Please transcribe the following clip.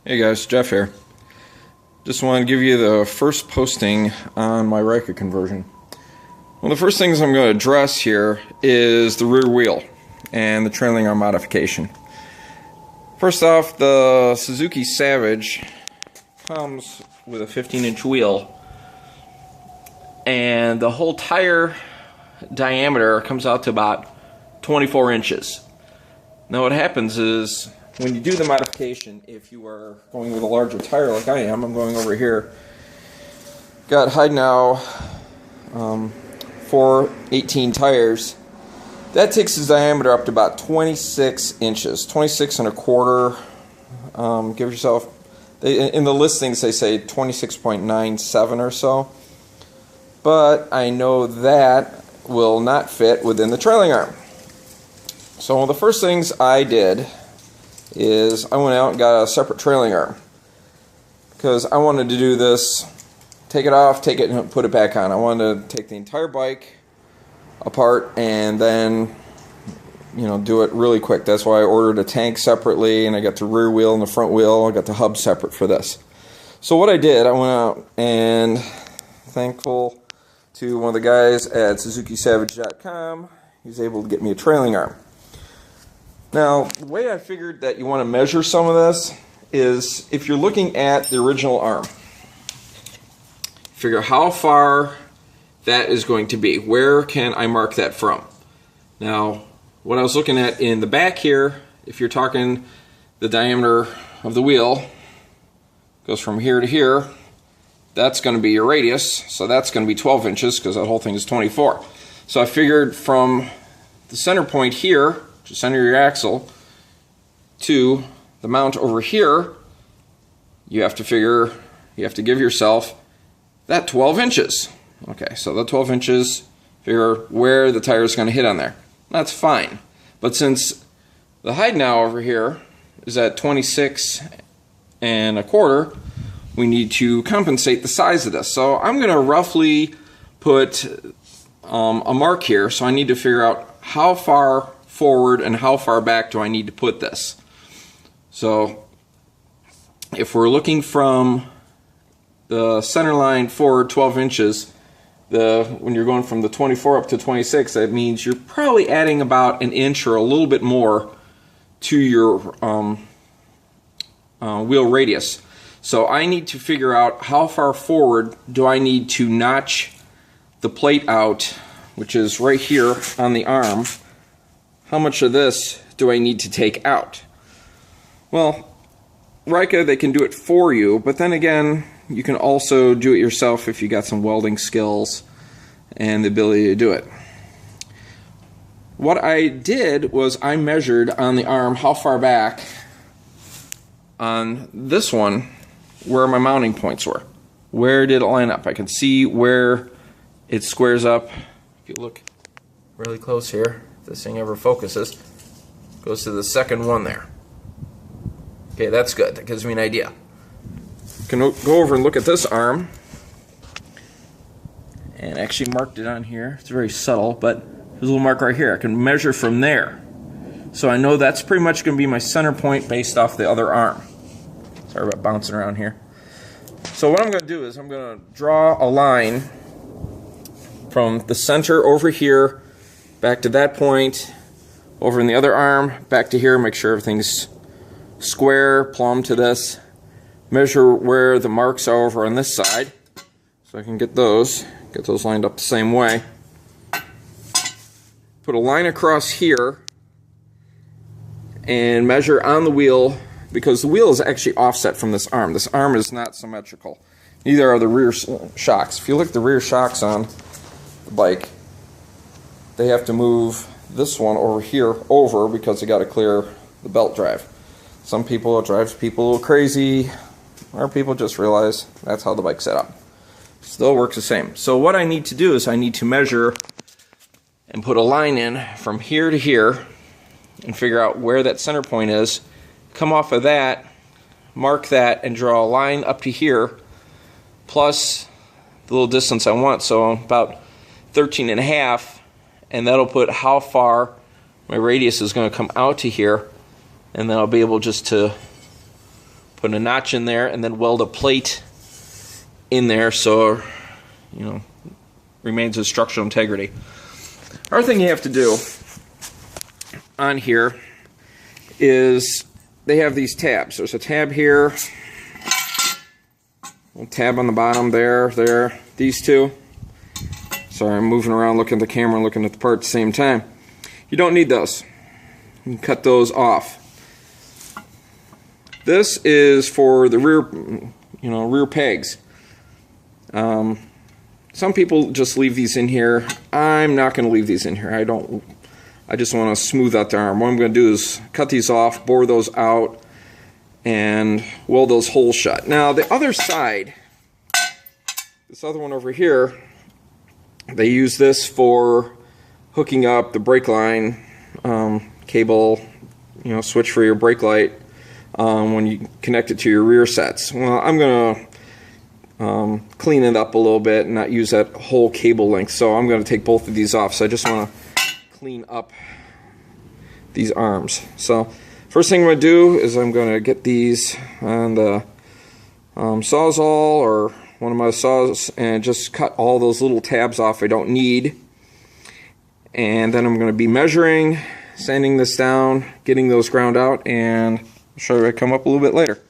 Hey guys, Jeff here. Just want to give you the first posting on my Ryca conversion. One of the first things I'm going to address here is the rear wheel and the trailing arm modification. First off, the Suzuki Savage comes with a 15-inch wheel, and the whole tire diameter comes out to about 24 inches. Now what happens is, when you do the modification, if you are going with a larger tire like I am, I'm going over here, got Ryca 418 tires, that takes the diameter up to about 26 inches, 26 and a quarter. Give yourself, in the listings they say 26.97 or so, but I know that will not fit within the trailing arm. So one of the first things I did is I went out and got a separate trailing arm, because I wanted to do this, take it off, take it and put it back on. I wanted to take the entire bike apart and then, do it really quick. That's why I ordered a tank separately, and I got the rear wheel and the front wheel. I got the hub separate for this. So what I did, I went out and, thankful to one of the guys at SuzukiSavage.com, he was able to get me a trailing arm. Now, the way I figured that you want to measure some of this is, if you're looking at the original arm, figure how far that is going to be. Where can I mark that from? Now, what I was looking at in the back here, if you're talking the diameter of the wheel, goes from here to here, that's going to be your radius, so that's going to be 12 inches because that whole thing is 24. So I figured from the center point here, to center your axle, to the mount over here, you have to give yourself that 12 inches. Okay, so the 12 inches, figure where the tire is going to hit on there. That's fine. But since the height now over here is at 26 and a quarter, we need to compensate the size of this. So I'm going to roughly put a mark here, so I need to figure out how far forward and how far back do I need to put this. So if we're looking from the center line forward 12 inches, when you're going from the 24 up to 26, that means you're probably adding about an inch or a little bit more to your wheel radius. So I need to figure out how far forward do I need to notch the plate out, which is right here on the arm. How much of this do I need to take out? Well, Ryca, they can do it for you, but then again, you can also do it yourself if you got some welding skills and the ability to do it. What I did was I measured on the arm how far back on this one where my mounting points were. Where did it line up? I can see where it squares up. If you look really close here, if this thing ever focuses, goes to the second one there. Okay, that's good. That gives me an idea. You can go over and look at this arm, and actually marked it on here. It's very subtle, but there's a little mark right here. I can measure from there. So I know that's pretty much going to be my center point based off the other arm. Sorry about bouncing around here. So what I'm going to do is I'm going to draw a line from the center over here back to that point, over in the other arm, back to here, make sure everything's square, plumb to this. Measure where the marks are over on this side, so I can get those lined up the same way. Put a line across here and measure on the wheel, because the wheel is actually offset from this arm. This arm is not symmetrical. Neither are the rear shocks. If you look at the rear shocks on the bike, they have to move this one over here over because they got to clear the belt drive. Some people, it drives people a little crazy. Or people just realize that's how the bike's set up. Still works the same. So what I need to do is I need to measure and put a line in from here to here and figure out where that center point is. Come off of that, mark that, and draw a line up to here plus the little distance I want, so about 13 and a half, and that'll put how far my radius is going to come out to here, and then I'll be able just to put a notch in there, and then weld a plate in there so, you know, remains as structural integrity. Other thing you have to do on here is they have these tabs. There's a tab here, a tab on the bottom there, these two. Sorry, I'm moving around looking at the camera and looking at the part at the same time. You don't need those. You can cut those off. This is for the rear, you know, rear pegs. Some people just leave these in here. I'm not going to leave these in here. I just want to smooth out the arm. What I'm going to do is cut these off, bore those out, and weld those holes shut. Now the other side, this other one over here, they use this for hooking up the brake line cable, you know, switch for your brake light when you connect it to your rear sets. Well, I'm going to clean it up a little bit and not use that whole cable length, so I'm going to take both of these off. So I just want to clean up these arms. So first thing I'm going to do is I'm going to get these on the Sawzall or one of my saws and just cut all those little tabs off I don't need. And then I'm going to be measuring, sanding this down, getting those ground out, and I'll show you I come up a little bit later.